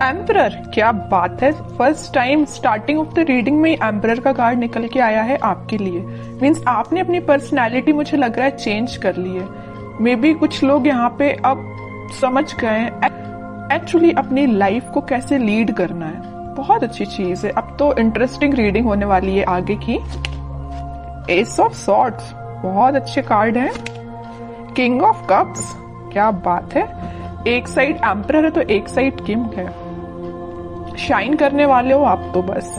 Emperor, क्या बात है। First time starting of the reading में एम्परर का कार्ड निकल के आया है आपके लिए। मीन्स आपने अपनी पर्सनैलिटी मुझे लग रहा है चेंज कर ली है। मे बी कुछ लोग यहाँ पे अब समझ गए एक्चुअली अपनी लाइफ को कैसे लीड करना है। बहुत अच्छी चीज है। अब तो इंटरेस्टिंग रीडिंग होने वाली है आगे की। एस ऑफ सॉर्ड्स, बहुत अच्छे कार्ड है। किंग ऑफ कप्स, क्या बात है। एक साइड एम्परर है तो एक साइड किंग है। शाइन करने वाले हो आप तो बस।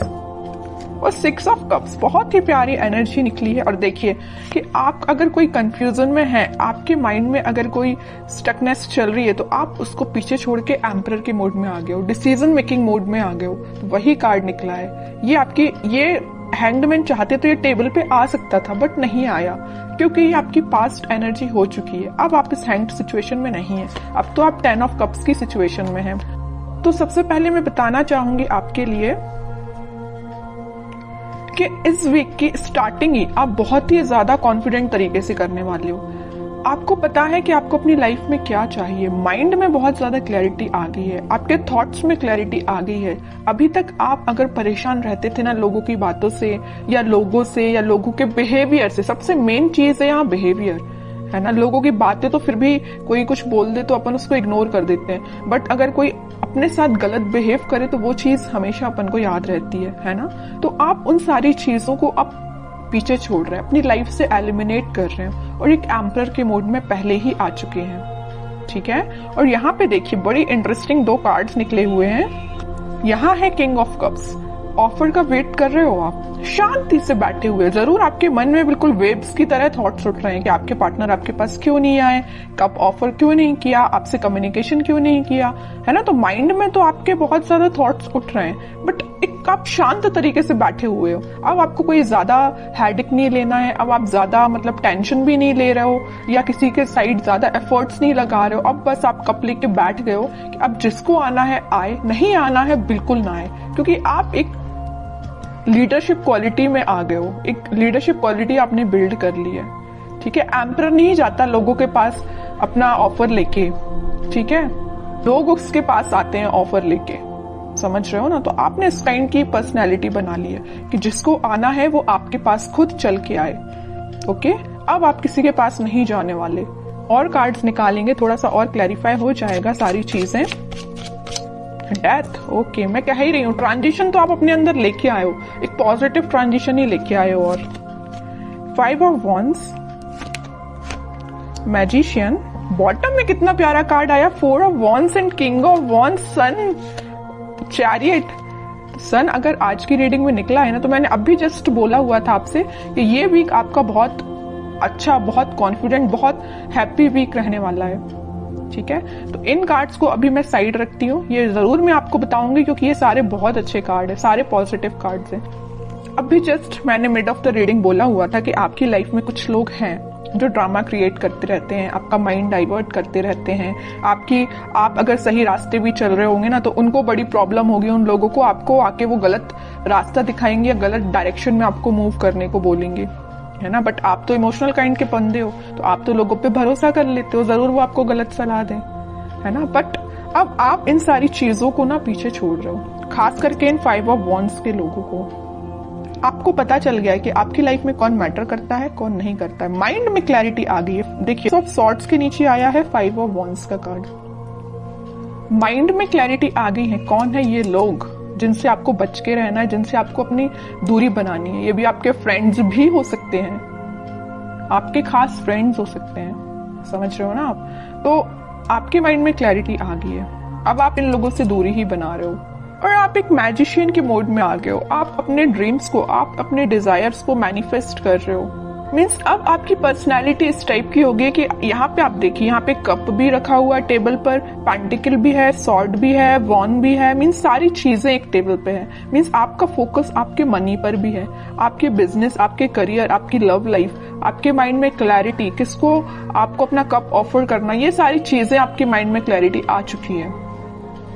और 6 ऑफ कप्स, बहुत ही प्यारी एनर्जी निकली है। और देखिए कि आप अगर कोई कंफ्यूजन में है, आपके माइंड में अगर कोई स्टकनेस चल रही है, तो आप उसको पीछे छोड़ के एम्परर के मोड में आ गए हो, डिसीजन मेकिंग मोड में आ गए हो। तो वही कार्ड निकला है। ये आपकी, ये हैंगमैन चाहते तो ये टेबल पे आ सकता था बट नहीं आया, क्योंकि ये आपकी पास्ट एनर्जी हो चुकी है। अब आप इस हैंग्ड सिचुएशन में नहीं है। अब तो आप 10 ऑफ कप्स की सिचुएशन में हैं। तो सबसे पहले मैं बताना चाहूंगी आपके लिए कि इस वीक की स्टार्टिंग ही आप बहुत ही ज्यादा कॉन्फिडेंट तरीके से करने वाले हो। आपको पता है कि आपको अपनी लाइफ में क्या चाहिए। माइंड में बहुत ज्यादा क्लैरिटी आ गई है, आपके थॉट्स में क्लैरिटी आ गई है। अभी तक आप अगर परेशान रहते थे ना लोगों की बातों से या लोगों के बिहेवियर से, सबसे मेन चीज है यहाँ बिहेवियर, है ना। लोगों की बातें तो फिर भी कोई कुछ बोल दे तो अपन उसको इग्नोर कर देते हैं, बट अगर कोई अपने साथ गलत बिहेव करे तो वो चीज हमेशा अपन को याद रहती है ना। तो आप उन सारी चीजों को अब पीछे छोड़ रहे हैं, अपनी लाइफ से एलिमिनेट कर रहे हैं और एक एम्परर के मोड में पहले ही आ चुके हैं, ठीक है। और यहाँ पे देखिए बड़ी इंटरेस्टिंग 2 कार्ड्स निकले हुए हैं। यहाँ है किंग ऑफ कप्स। ऑफर का वेट कर रहे हो आप, शांति से बैठे हुए। जरूर आपके मन में बिल्कुल वेव्स की तरह थॉट्स उठ रहे हैं कि आपके पार्टनर आपके पास क्यों नहीं आए, कब ऑफर क्यों नहीं किया, आपसे कम्युनिकेशन क्यों नहीं किया, है ना। तो माइंड में तो आपके बहुत ज्यादा थॉट्स उठ रहे हैं, बट एक आप शांत तरीके से बैठे हुए हो। अब आपको कोई ज्यादा हेडेक नहीं लेना है। अब आप ज्यादा मतलब टेंशन भी नहीं ले रहे हो या किसी के साइड ज्यादा एफर्ट्स नहीं लगा रहे हो। अब बस आप कप लेके बैठ गए हो कि अब जिसको आना है आए, नहीं आना है बिल्कुल ना आए, क्योंकि आप एक लीडरशिप क्वालिटी में आ गए हो। एक लीडरशिप क्वालिटी आपने बिल्ड कर ली है, ठीक है। एम्परर नहीं जाता लोगों के पास अपना ऑफर लेके, ठीक है। लोग उसके पास आते हैं ऑफर लेके, समझ रहे हो ना। तो आपने इस काइंड की पर्सनैलिटी बना ली है कि जिसको आना है वो आपके पास खुद चल के आए, ओके। अब आप किसी के पास नहीं जाने वाले। और कार्ड्स निकालेंगे, थोड़ा सा और क्लैरिफाई हो जाएगा सारी चीजें। Death, okay. मैं कह ही रही हूँ ट्रांजिशन तो आप अपने अंदर लेके आए हो, एक पॉजिटिव ट्रांजिशन ही लेके आए हो। और 5 ऑफ वॉन्ड्स, मैजिशियन। बॉटम में कितना प्यारा कार्ड आया, 4 of wands and king of wands, sun, chariot. Sun अगर आज की रीडिंग में निकला है ना, तो मैंने अभी जस्ट बोला हुआ था आपसे कि ये वीक आपका बहुत अच्छा, बहुत कॉन्फिडेंट, बहुत हैप्पी वीक रहने वाला है, ठीक है। तो इन कार्ड्स को अभी मैं साइड रखती हूँ। ये जरूर मैं आपको बताऊंगी क्योंकि ये सारे बहुत अच्छे कार्ड है, सारे पॉजिटिव कार्ड्स हैं। अभी जस्ट मैंने मिड ऑफ द रीडिंग बोला हुआ था कि आपकी लाइफ में कुछ लोग हैं जो ड्रामा क्रिएट करते रहते हैं, आपका माइंड डाइवर्ट करते रहते हैं। आप अगर सही रास्ते भी चल रहे होंगे ना, तो उनको बड़ी प्रॉब्लम होगी। उन लोगों को आपको आके वो गलत रास्ता दिखाएंगे या गलत डायरेक्शन में आपको मूव करने को बोलेंगे, है ना। बट आप तो इमोशनल काइंड के बंदे हो, तो आप तो लोगों पे भरोसा कर लेते हो, जरूर वो आपको गलत सलाह दें, है ना। बट अब आप इन सारी चीजों को ना पीछे छोड़ रहे हो, खास करके इन 5 ऑफ वॉन्ड्स के लोगों को। आपको पता चल गया है कि आपकी लाइफ में कौन मैटर करता है, कौन नहीं करता है। माइंड में क्लैरिटी आ गई है। देखिए सब सॉर्ड्स के नीचे आया है 5 ऑफ वॉन्ड्स का कार्ड। माइंड में क्लैरिटी आ गई है, कौन है ये लोग जिनसे आपको बच के रहना है, जिनसे आपको अपनी दूरी बनानी है। ये भी आपके फ्रेंड्स भी हो सकते हैं, आपके खास फ्रेंड्स हो सकते हैं, समझ रहे हो ना आप। तो आपके माइंड में क्लैरिटी आ गई है। अब आप इन लोगों से दूरी ही बना रहे हो और आप एक मैजिशियन के मोड में आ गए हो। आप अपने ड्रीम्स को, आप अपने डिजायर्स को मैनिफेस्ट कर रहे हो। मीन्स अब आपकी पर्सनैलिटी इस टाइप की होगी कि यहाँ पे आप देखिए, यहाँ पे कप भी रखा हुआ है टेबल पर, पेंटिकल भी है, सॉर्ड भी है, वॉन भी है। मीन्स सारी चीजें एक टेबल पे है। मीन्स आपका फोकस आपके मनी पर भी है, आपके बिजनेस, आपके करियर, आपकी लव लाइफ, आपके माइंड में क्लैरिटी, किसको आपको अपना कप ऑफर करना, ये सारी चीजें आपके माइंड में क्लैरिटी आ चुकी है,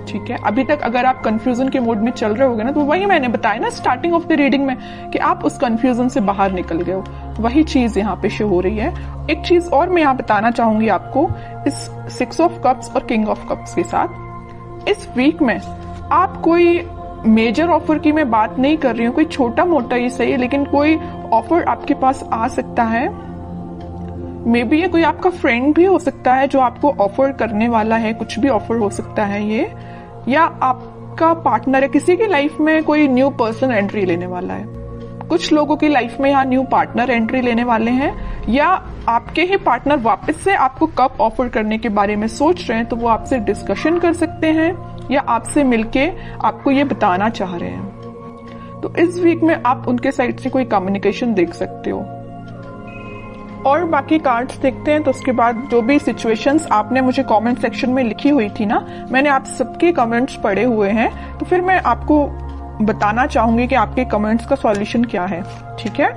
ठीक है। अभी तक अगर आप कंफ्यूजन के मोड में चल रहे होगे ना, तो वही मैंने बताया ना स्टार्टिंग ऑफ द रीडिंग में कि आप उस कंफ्यूजन से बाहर निकल गए हो। वही चीज यहाँ पे शो हो रही है। एक चीज और मैं यहाँ बताना चाहूंगी आपको, इस 6 ऑफ कप्स और किंग ऑफ कप्स के साथ इस वीक में आप कोई मेजर ऑफर की मैं बात नहीं कर रही हूँ, कोई छोटा मोटा ही सही, लेकिन कोई ऑफर आपके पास आ सकता है। मे बी ये कोई आपका फ्रेंड भी हो सकता है जो आपको ऑफर करने वाला है, कुछ भी ऑफर हो सकता है ये, या आपका पार्टनर है, किसी की लाइफ में कोई न्यू पर्सन एंट्री लेने वाला है। कुछ लोगों की लाइफ में यहाँ न्यू पार्टनर एंट्री लेने वाले हैं, या आपके ही पार्टनर वापस से आपको कब ऑफर करने के बारे में सोच रहे हैं, तो वो आपसे डिस्कशन कर सकते हैं या आपसे मिलके आपको ये बताना चाह रहे हैं। तो इस वीक में आप उनके साइड से कोई कम्युनिकेशन देख सकते हो। और बाकी कार्ड्स देखते हैं, तो उसके बाद जो भी सिचुएशंस आपने मुझे कमेंट सेक्शन में लिखी हुई थी ना, मैंने आप सबके कमेंट्स पढ़े हुए हैं, तो फिर मैं आपको बताना चाहूंगी कि आपके कमेंट्स का सॉल्यूशन क्या है। ठीक है,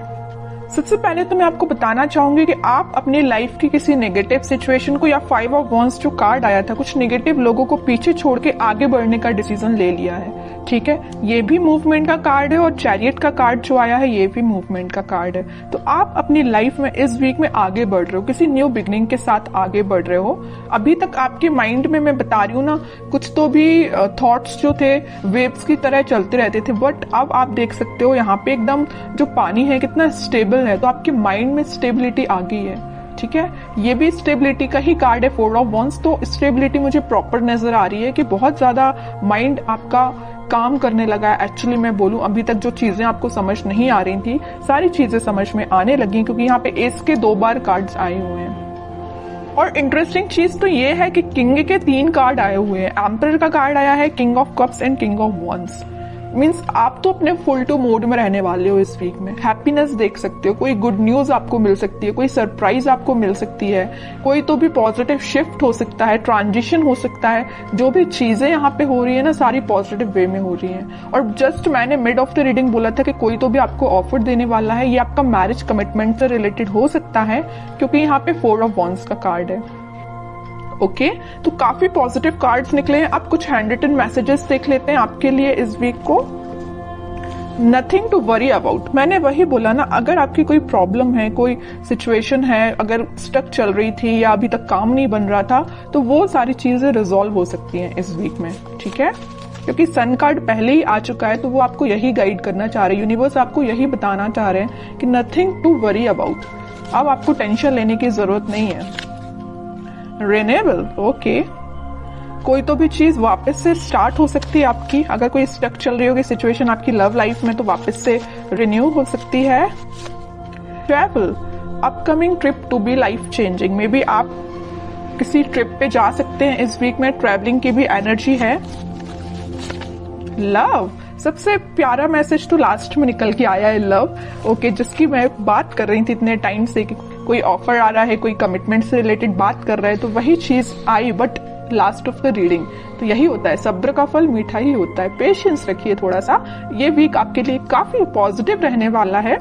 सबसे पहले तो मैं आपको बताना चाहूंगी कि आप अपनी लाइफ की किसी नेगेटिव सिचुएशन को, या 5 ऑफ वॉन्ड्स जो कार्ड आया था, कुछ नेगेटिव लोगों को पीछे छोड़ के आगे बढ़ने का डिसीजन ले लिया है। ठीक है, ये भी मूवमेंट का कार्ड है, और चैरियट का कार्ड जो आया है ये भी मूवमेंट का कार्ड है। तो आप अपनी लाइफ में इस वीक में आगे बढ़ रहे हो, किसी न्यू बिगनिंग के साथ आगे बढ़ रहे हो। अभी तक आपके माइंड में, मैं बता रही हूँ ना, कुछ तो भी थॉट्स जो थे वेव्स की तरह चलते रहते थे, बट अब आप देख सकते हो यहाँ पे एकदम जो पानी है कितना स्टेबल है, तो आपके माइंड में स्टेबिलिटी आ गई है। ठीक है, ये भी स्टेबिलिटी का ही कार्ड है, 4 ऑफ वॉन्ड्स। तो स्टेबिलिटी मुझे प्रॉपर नजर आ रही है कि बहुत ज्यादा माइंड आपका काम करने लगा है। एक्चुअली मैं बोलूं, अभी तक जो चीजें आपको समझ नहीं आ रही थी, सारी चीजें समझ में आने लगी, क्योंकि यहाँ पे एस के 2 बार कार्ड्स आए हुए हैं। और इंटरेस्टिंग चीज तो ये है कि किंग के 3 कार्ड आए हुए हैं। एम्परर का कार्ड आया है, king of cups and king of wands. Means आप तो अपने फुल टू मोड में रहने वाले हो इस वीक में। हैप्पीनेस देख सकते हो, कोई गुड न्यूज आपको मिल सकती है, कोई सरप्राइज आपको मिल सकती है, कोई तो भी पॉजिटिव शिफ्ट हो सकता है, ट्रांजिशन हो सकता है। जो भी चीजें यहाँ पे हो रही है ना, सारी पॉजिटिव वे में हो रही हैं। और जस्ट मैंने मिड ऑफ द रीडिंग बोला था कि कोई तो भी आपको ऑफर देने वाला है, ये आपका मैरिज कमिटमेंट से रिलेटेड हो सकता है, क्योंकि यहाँ पे 4 ऑफ वॉन्ड्स का कार्ड है। ओके, तो काफी पॉजिटिव कार्ड्स निकले हैं। अब कुछ हैंड रिटन मैसेजेस देख लेते हैं आपके लिए इस वीक को। नथिंग टू वरी अबाउट, मैंने वही बोला ना, अगर आपकी कोई प्रॉब्लम है, कोई सिचुएशन है, अगर स्टक चल रही थी या अभी तक काम नहीं बन रहा था, तो वो सारी चीजें रिजॉल्व हो सकती हैं इस वीक में। ठीक है, क्योंकि सन कार्ड पहले ही आ चुका है, तो वो आपको यही गाइड करना चाह रहे हैं, यूनिवर्स आपको यही बताना चाह रहे हैं कि नथिंग टू वरी अबाउट। अब आपको टेंशन लेने की जरूरत नहीं है। रिन्यूएबल, ओके, कोई तो भी चीज वापस से स्टार्ट हो सकती है आपकी। अगर कोई स्टक चल रही होगी सिचुएशन आपकी लव लाइफ में, तो वापस से रिन्यू हो सकती है। Travel, upcoming trip to be life changing, maybe आप किसी ट्रिप पे जा सकते हैं इस वीक में, ट्रैवलिंग की भी एनर्जी है। लव, सबसे प्यारा मैसेज तो लास्ट में निकल के आया है, लव। ओके, जिसकी मैं बात कर रही थी इतने टाइम से कि कोई ऑफर आ रहा है, कोई कमिटमेंट से रिलेटेड बात कर रहा है, तो वही चीज आई, but last of the reading. तो यही होता है, सब्र का फल मीठा ही होता है। पेशेंस रखिए थोड़ा सा, ये वीक आपके लिए काफी पॉजिटिव रहने वाला है।